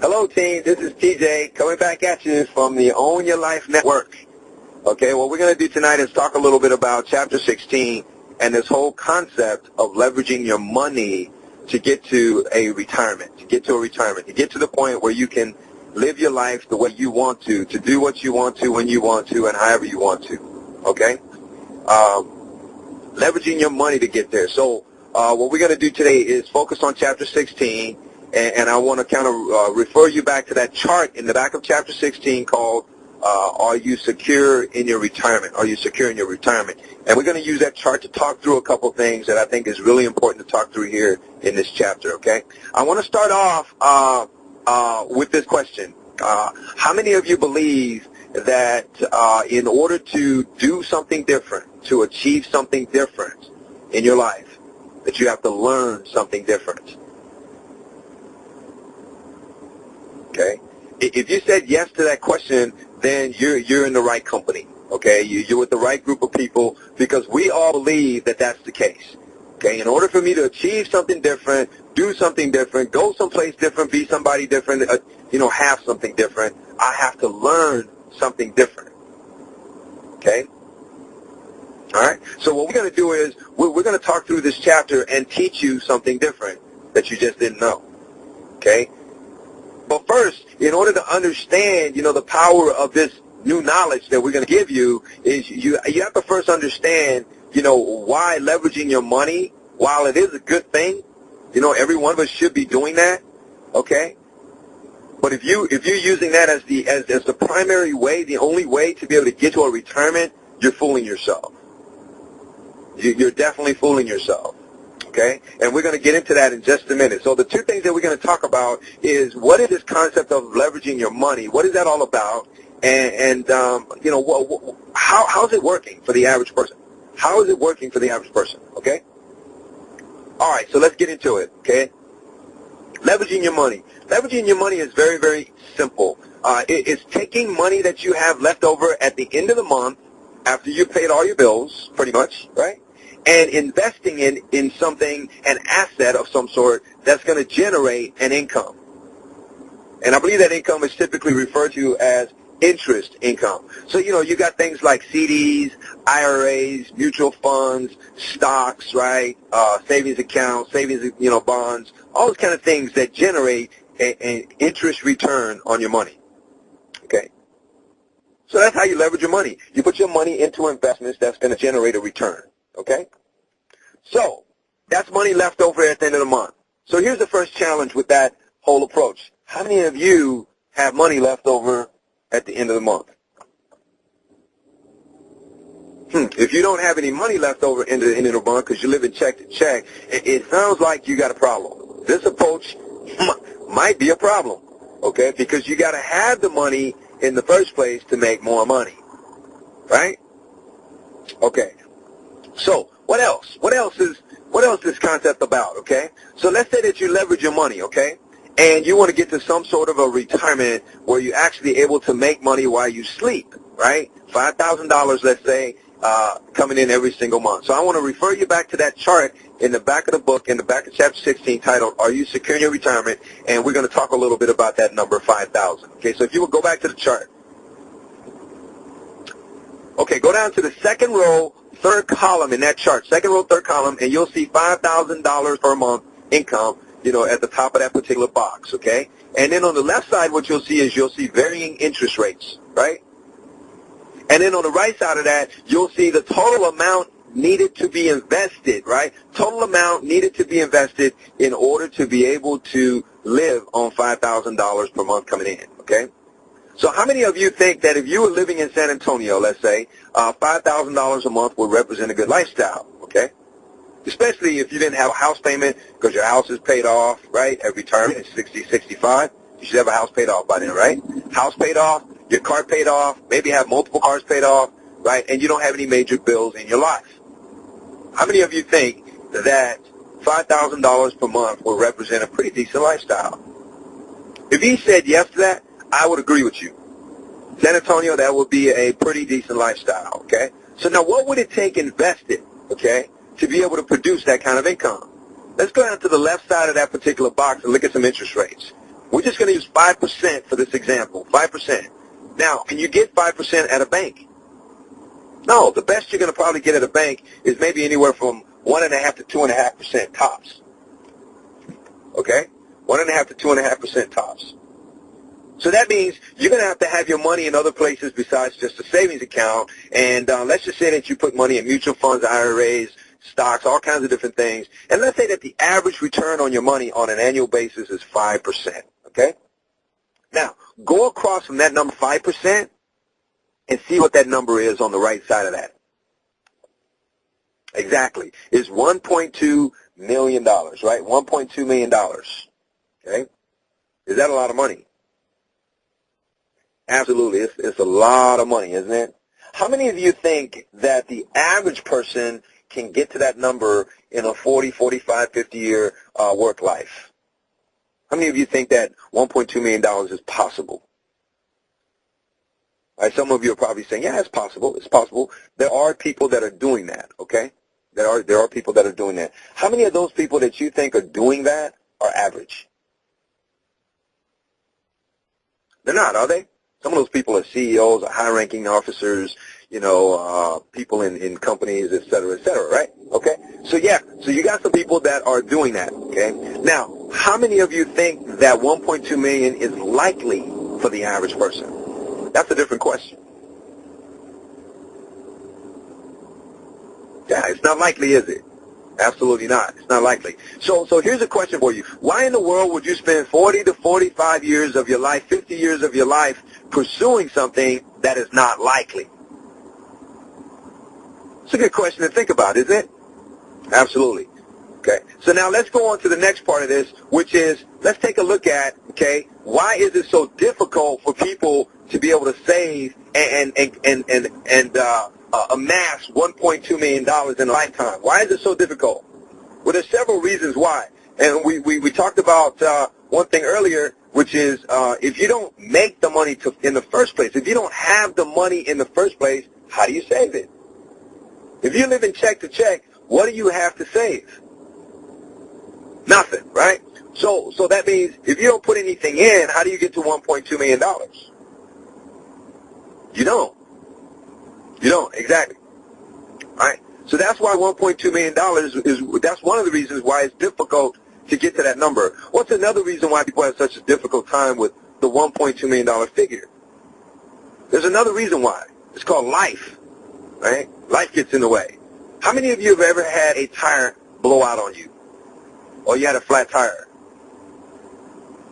Hello, team. This is TJ coming back at you from the Own Your Life Network. Okay, what we're going to do tonight is talk a little bit about Chapter 16 and this whole concept of leveraging your money to get to a retirement, to get to the point where you can live your life the way you want to do what you want to, when you want to, and however you want to. Okay? Leveraging your money to get there. So what we're going to do today is focus on Chapter 16, and I want to kind of refer you back to that chart in the back of Chapter 16 called Are You Secure in Your Retirement? Are you secure in your retirement? And we're going to use that chart to talk through a couple things that I think is really important to talk through here in this chapter, okay? I want to start off with this question. How many of you believe that in order to do something different, to achieve something different in your life, that you have to learn something different? Okay? If you said yes to that question, then you're in the right company, okay? You're with the right group of people, because we all believe that that's the case, okay? In order for me to achieve something different, do something different, go someplace different, be somebody different, have something different, I have to learn something different, okay? All right? So what we're going to do is we're going to talk through this chapter and teach you something different that you just didn't know, okay? But first, in order to understand, the power of this new knowledge that we're going to give you, is you have to first understand, why leveraging your money, while it is a good thing, every one of us should be doing that, okay? But if you're using that as the primary way, the only way to be able to get to a retirement, you're fooling yourself. You're definitely fooling yourself. Okay? And we're going to get into that in just a minute. So the two things that we're going to talk about is, what is this concept of leveraging your money? What is that all about? And how's it working for the average person? How is it working for the average person? Okay? All right, so let's get into it. Okay? Leveraging your money. Leveraging your money is very, very simple. It's taking money that you have left over at the end of the month, after you've paid all your bills, pretty much, right? And investing in something, an asset of some sort, that's going to generate an income. And I believe that income is typically referred to as interest income. So, you got things like CDs, IRAs, mutual funds, stocks, right? Savings accounts, savings, bonds, all those kind of things that generate an interest return on your money. Okay? So that's how you leverage your money. You put your money into investments that's going to generate a return. Okay? So, that's money left over at the end of the month. So here's the first challenge with that whole approach. How many of you have money left over at the end of the month? If you don't have any money left over at the end of the month because you live in check to check, it sounds like you got a problem. This approach might be a problem, okay? Because you got to have the money in the first place to make more money, right? Okay. So, what else? What else is this concept about, okay? So let's say that you leverage your money, okay? And you want to get to some sort of a retirement where you're actually able to make money while you sleep, right? $5,000, let's say, coming in every single month. So I want to refer you back to that chart in the back of the book, in the back of Chapter 16, titled, Are You Secure in Your Retirement? And we're going to talk a little bit about that number, 5,000. Okay, so if you would go back to the chart. Okay, go down to the second row, third column in that chart, second row, third column, and you'll see $5,000 per month income, at the top of that particular box, okay? And then on the left side, what you'll see is varying interest rates, right? And then on the right side of that, you'll see the total amount needed to be invested, right? Total amount needed to be invested in order to be able to live on $5,000 per month coming in, okay? So how many of you think that if you were living in San Antonio, let's say, $5,000 a month would represent a good lifestyle, okay? Especially if you didn't have a house payment because your house is paid off, right? Every term is 60, 65. You should have a house paid off by then, right? House paid off, your car paid off, maybe have multiple cars paid off, right? And you don't have any major bills in your life. How many of you think that $5,000 per month will represent a pretty decent lifestyle? If you said yes to that, I would agree with you. San Antonio, that would be a pretty decent lifestyle, okay? So now what would it take invested, okay, to be able to produce that kind of income? Let's go down to the left side of that particular box and look at some interest rates. We're just going to use 5% for this example, 5%. Now, can you get 5% at a bank? No, the best you're going to probably get at a bank is maybe anywhere from 1.5 to 2.5% tops. Okay? 1.5 to 2.5% tops. So that means you're going to have your money in other places besides just a savings account. And let's just say that you put money in mutual funds, IRAs, stocks, all kinds of different things. And let's say that the average return on your money on an annual basis is 5%. Okay? Now, go across from that number 5% and see what that number is on the right side of that. Exactly. It's $1.2 million, right? $1.2 million. Okay? Is that a lot of money? Absolutely. It's a lot of money, isn't it? How many of you think that the average person can get to that number in a 40, 45, 50-year work life? How many of you think that $1.2 million is possible? All right, some of you are probably saying, yeah, it's possible. It's possible. There are people that are doing that, okay? There are people that are doing that. How many of those people that you think are doing that are average? They're not, are they? Some of those people are CEOs, or high-ranking officers, people in companies, et cetera, right? Okay? So, yeah, so you got some people that are doing that, okay? Now, how many of you think that 1.2 million is likely for the average person? That's a different question. Yeah, it's not likely, is it? Absolutely not. It's not likely. So here's a question for you. Why in the world would you spend 40 to 45 years of your life, 50 years of your life pursuing something that is not likely? It's a good question to think about, isn't it? Absolutely. Okay. So now let's go on to the next part of this, which is let's take a look at, okay, why is it so difficult for people to be able to save and amass $1.2 million in a lifetime? Why is it so difficult? Well, there's several reasons why. And we talked about one thing earlier, which is if you don't make the money in the first place, if you don't have the money in the first place, how do you save it? If you're living check to check, what do you have to save? Nothing, right? So that means if you don't put anything in, how do you get to $1.2 million? You don't. You don't, exactly. All right? So that's why $1.2 million that's one of the reasons why it's difficult to get to that number. What's another reason why people have such a difficult time with the $1.2 million figure? There's another reason why. It's called life, right? Life gets in the way. How many of you have ever had a tire blow out on you? Or you had a flat tire?